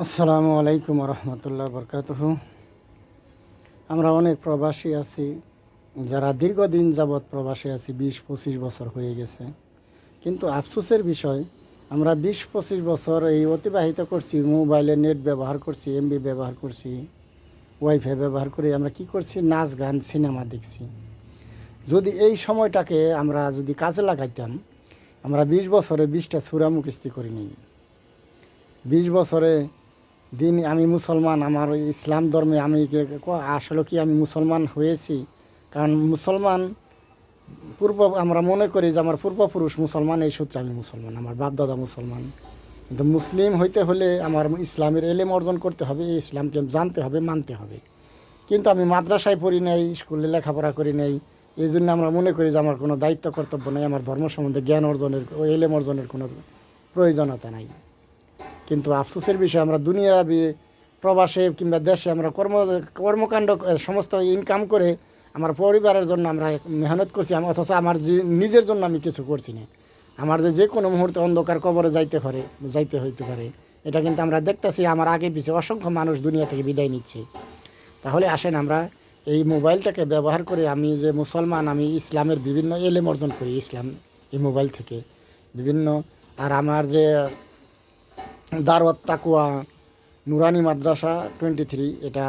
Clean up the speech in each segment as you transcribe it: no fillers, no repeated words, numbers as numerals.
আসসালামু আলাইকুম রহমতুল্লাহ বরকাতুহু। আমরা অনেক প্রবাসী আছি, যারা দীর্ঘদিন যাবৎ প্রবাসী আছি, 20-25 বছর হয়ে গেছে। কিন্তু আফসোসের বিষয়, আমরা 20-25 বছর এই অতিবাহিত করছি, মোবাইলে নেট ব্যবহার করছি, এমবি ব্যবহার করছি, ওয়াইফাই ব্যবহার করে আমরা কি করছি, নাচ গান সিনেমা দেখছি। যদি এই সময়টাকে আমরা যদি কাজে লাগাইতাম, আমরা 20 বছরে 20টা সূরা মুখস্থ করে নিই। 20 বছরে দিন আমি মুসলমান, আমার ইসলাম ধর্মে আমি আসলে কি আমি মুসলমান হয়েছি? কারণ মুসলমান আমরা মনে করি যে আমার পূর্বপুরুষ মুসলমান, এই সূত্রে আমি মুসলমান, আমার বাপদাদা মুসলমান। কিন্তু মুসলিম হইতে হলে আমার ইসলামের এলেম অর্জন করতে হবে, এই ইসলামকে জানতে হবে, মানতে হবে। কিন্তু আমি মাদ্রাসায় পড়ি নাই, স্কুলে লেখাপড়া করি নাই, এই জন্য আমরা মনে করি যে আমার কোনো দায়িত্ব কর্তব্য নেই, আমার ধর্ম সম্বন্ধে জ্ঞান অর্জনের ও এলেম অর্জনের কোনো প্রয়োজনীয়তা নাই। কিন্তু আফসোসের বিষয়, আমরা দুনিয়া প্রবাসে কিংবা দেশে আমরা কর্মকাণ্ড সমস্ত ইনকাম করে আমার পরিবারের জন্য আমরা মেহনত করছি, অথচ আমার নিজের জন্য আমি কিছু করছি না। আমার যে কোনো মুহূর্তে অন্ধকার কবরে যাইতে হইতে পারে, এটা কিন্তু আমরা দেখতেছি। আমার আগে পিছিয়ে অসংখ্য মানুষ দুনিয়া থেকে বিদায় নিচ্ছে। তাহলে আসেন আমরা এই মোবাইলটাকে ব্যবহার করে, আমি যে মুসলমান, আমি ইসলামের বিভিন্ন এলেম অর্জন করি ইসলাম এই মোবাইল থেকে বিভিন্ন। আর আমার যে দারওয়াত তাকওয়া নুরানি মাদ্রাসা 23, এটা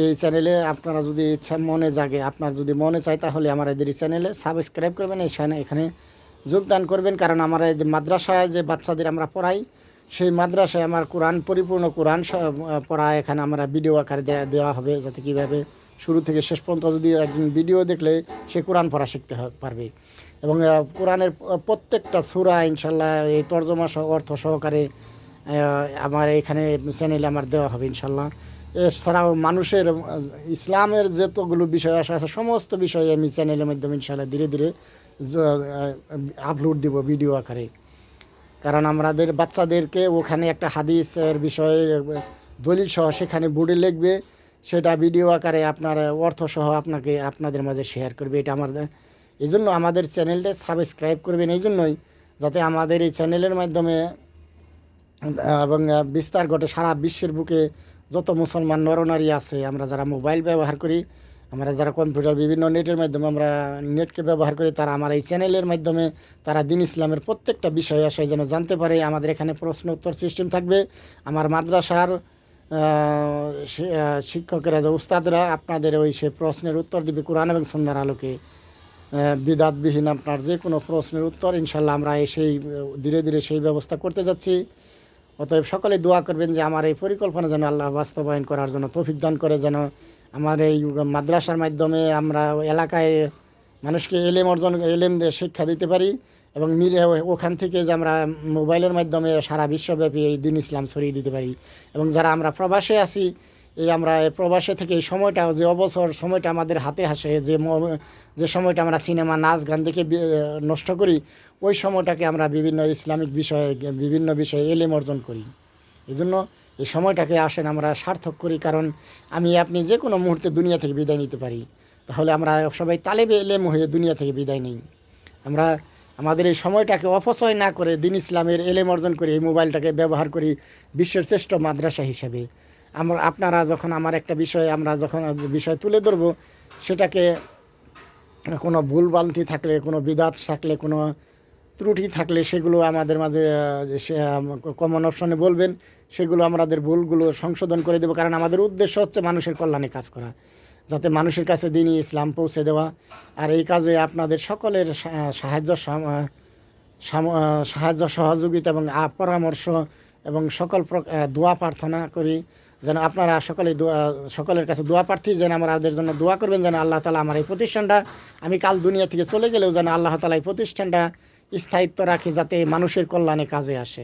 এই চ্যানেলে আপনারা যদি ইচ্ছা মনে জাগে, আপনার যদি মনে চায়, তাহলে আমার এদের চ্যানেলে সাবস্ক্রাইব করবেন, এখানে যোগদান করবেন। কারণ আমার এই মাদ্রাসায় যে বাচ্চাদের আমরা পড়াই, সেই মাদ্রাসায় আমার কোরআন, পরিপূর্ণ কোরআন পড়া এখানে আমরা ভিডিও আকারে দেওয়া হবে, যাতে কীভাবে শুরু থেকে শেষ পর্যন্ত যদি একদিন ভিডিও দেখলে সে কোরআন পড়া শিখতে পারবে। এবং কোরআনের প্রত্যেকটা সূরা ইনশাল্লাহ এই তর্জমা অর্থ সহকারে আমার এখানে চ্যানেলে আমার দেওয়া হবে ইনশাল্লাহ। এছাড়াও মানুষের ইসলামের যতগুলো বিষয় আছে সমস্ত বিষয়ে আমি চ্যানেলের মাধ্যমে ইনশাল্লাহ ধীরে ধীরে আপলোড দিব ভিডিও আকারে। কারণ আমাদের বাচ্চাদেরকে ওখানে একটা হাদিসের বিষয়ে দলিল সহ সেখানে বোর্ডে লিখবে, সেটা ভিডিও আকারে আপনার অর্থ সহ আপনাদের মাঝে শেয়ার করবে। এটা এই জন্য আমাদের চ্যানেলটা সাবস্ক্রাইব করবেন, এই জন্যই যাতে আমাদের এই চ্যানেলের মাধ্যমে এবং বিস্তার ঘটে সারা বিশ্বের বুকে। যত মুসলমান নরনারী আছে, আমরা যারা মোবাইল ব্যবহার করি, আমরা যারা কম্পিউটার বিভিন্ন নেটের মাধ্যমে আমরা নেটকে ব্যবহার করি, তারা আমার এই চ্যানেলের মাধ্যমে তারা দিন ইসলামের প্রত্যেকটা বিষয় আসে যেন জানতে পারে। আমাদের এখানে প্রশ্ন উত্তর সিস্টেম থাকবে। আমার মাদ্রাসার শিক্ষকেরা, যে উস্তাদরা আপনাদের সে প্রশ্নের উত্তর দিবে কোরআন এবং সুন্নাহর আলোকে, বিদাতবিহীন আপনার যে কোনো প্রশ্নের উত্তর ইনশাল্লাহ আমরা সেই ধীরে ধীরে সেই ব্যবস্থা করতে যাচ্ছি। অতএব সকলে দোয়া করবেন যে আমার এই পরিকল্পনা যেন আল্লাহ বাস্তবায়ন করার জন্য তৌফিক দান করে, যেন আমার এই মাদ্রাসার মাধ্যমে আমরা এলাকায় মানুষকে এলেম শিক্ষা দিতে পারি, এবং ওখান থেকে যে আমরা মোবাইলের মাধ্যমে সারা বিশ্বব্যাপী এই দিন ইসলাম ছড়িয়ে দিতে পারি। এবং যারা আমরা প্রবাসে আছি, আমরা প্রবাসে থেকে এই সময়টা, যে অবসর সময়টা আমাদের হাতে আসে, যে সময়টা আমরা সিনেমা নাচ গান দেখে নষ্ট করি, ওই সময়টাকে আমরা বিভিন্ন ইসলামিক বিষয়ে বিভিন্ন বিষয়ে এলেম অর্জন করি। এই জন্য এই সময়টাকে আসেন আমরা সার্থক করি। কারণ আপনি যে কোনো মুহূর্তে দুনিয়া থেকে বিদায় নিতে পারি, তাহলে আমরা সবাই তালেবে এলেম হয়ে দুনিয়া থেকে বিদায় নিই। আমরা আমাদের এই সময়টাকে অপচয় না করে দিন ইসলামের এলেম অর্জন করি, এই মোবাইলটাকে ব্যবহার করি বিশ্বের শ্রেষ্ঠ মাদ্রাসা হিসেবে। আপনারা যখন আমার একটা বিষয়ে আমরা যখন বিষয় তুলে ধরব, সেটাকে কোনো ভুলভ্রান্তি থাকলে, কোনো বিদাত থাকলে, কোনো ত্রুটি থাকলে, সেগুলো আমাদের মাঝে কমন অপশনে বলবেন, সেগুলো আমাদের ভুলগুলো সংশোধন করে দেবো। কারণ আমাদের উদ্দেশ্য হচ্ছে মানুষের কল্যাণে কাজ করা, যাতে মানুষের কাছে দিনই ইসলাম পৌঁছে দেওয়া। আর এই কাজে আপনাদের সকলের সাহায্য সহযোগিতা এবং পরামর্শ এবং সকল দোয়া প্রার্থনা করি, যেন আপনারা সকলের কাছে দোয়া প্রার্থী, যেন আমাদের জন্য দোয়া করবেন, যেন আল্লাহ তাআলা আমার এই প্রতিষ্ঠানটা, আমি কাল দুনিয়া থেকে চলে গেলেও যেন আল্লাহ তাআলা এই প্রতিষ্ঠানটা স্থায়িত্ব রাখে, যাতে মানুষের কল্যাণে কাজে আসে।